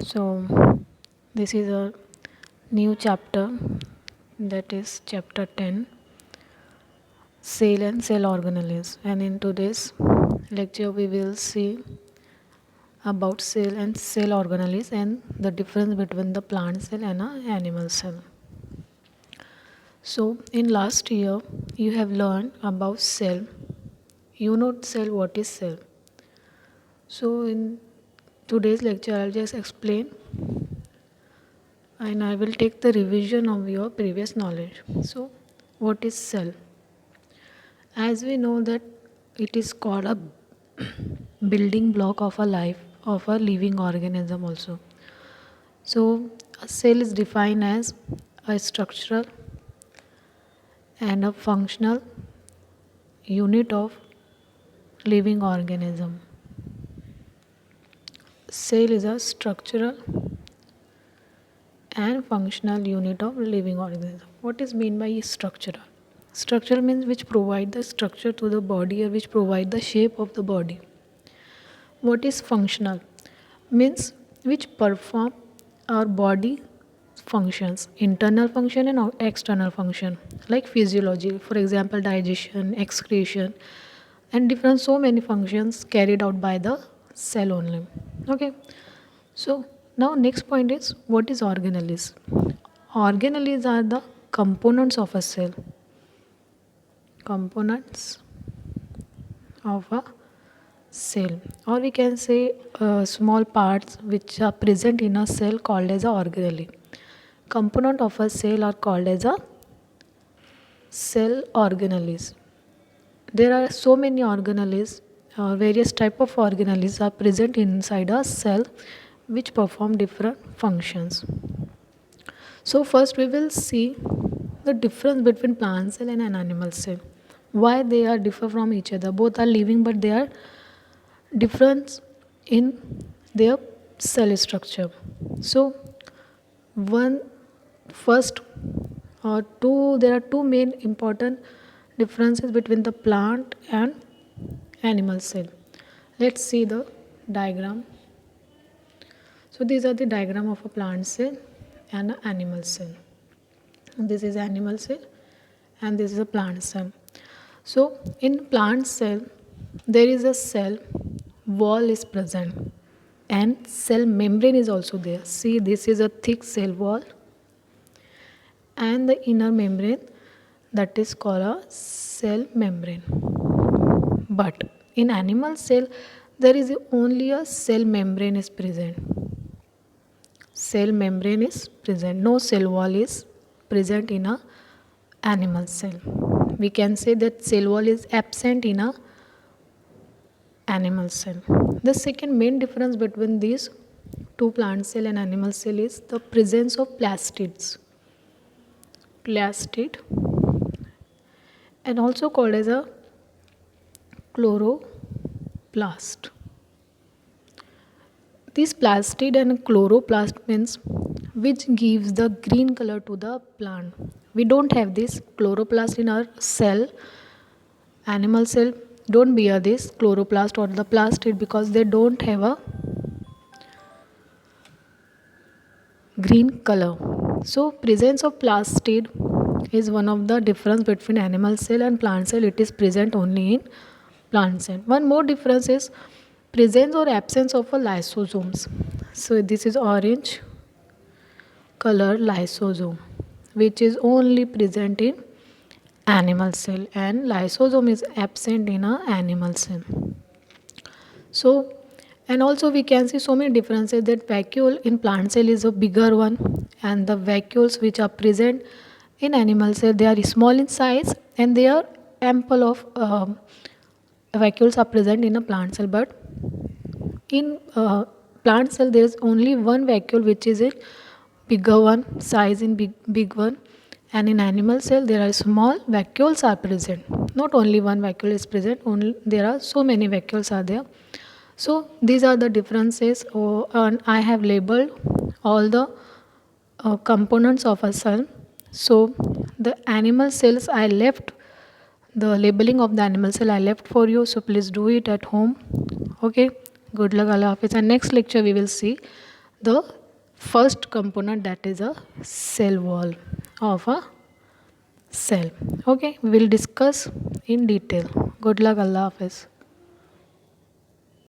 So, this is a new chapter, that is chapter 10, Cell and Cell Organelles. And in today's lecture, we will see about cell and cell organelles and the difference between the plant cell and an animal cell. So, in last year, you have learned about cell. You know cell, what is cell. So, in today's lecture, I'll just explain and I will take the revision of your previous knowledge. So, what is cell? As we know that it is called a building block of a life, of a living organism also. So, a cell is defined as a structural and a functional unit of living organism. Cell is a structural and functional unit of living organism. What is meant by structural? Structural means which provide the structure to the body or which provide the shape of the body. What is functional? Means which perform our body functions, internal function and external function, like physiology, for example digestion, excretion, and different so many functions carried out by the cell only. Okay, so now next point is, what is organelles? Organelles are the components of a cell. Components of a cell, or we can say small parts which are present in a cell called as a organelle. Component of a cell are called as a cell organelles. There are so many organelles, various type of organelles are present inside a cell which perform different functions. So first we will see the difference between plant cell and an animal cell. Why they are differ from each other. Both are living but they are different in their cell structure. So one first or two, there are two main important differences between the plant and animal cell. Let's see the diagram. So these are the diagram of a plant cell and an animal cell. This is animal cell and this is a plant cell. So in plant cell there is a cell wall is present and cell membrane is also there. See, this is a thick cell wall and the inner membrane, that is called a cell membrane. But in animal cell there is only a cell membrane is present. Cell membrane is present, no cell wall is present in a animal cell. We can say that cell wall is absent in a animal cell. The second main difference between these two, plant cell and animal cell, is the presence of plastids. Plastid, and also called as a chloroplast. This plastid and chloroplast means which gives the green color to the plant. We don't have this chloroplast in our cell. Animal cell don't bear this chloroplast or the plastid because they don't have a green color. So presence of plastid is one of the difference between animal cell and plant cell. It is present only in plant cell. One more difference is presence or absence of a lysosomes. So this is orange color lysosome, which is only present in animal cell, and lysosome is absent in a animal cell. So, and also we can see so many differences, that vacuole in plant cell is a bigger one and the vacuoles which are present in animal cell, they are small in size and they are ample of vacuoles are present in a plant cell. But in plant cell there is only one vacuole which is a bigger one, size in big one, and in animal cell there are small vacuoles are present. Not only one vacuole is present, only there are so many vacuoles are there. So these are the differences, and I have labeled all the components of a cell. So the animal cells I left, the labeling of the animal cell I left for you, so please do it at home. Okay, good luck, Allah Hafiz, and next lecture we will see the first component, that is a cell wall of a cell. Okay, we will discuss in detail. Good luck. Allah Hafiz.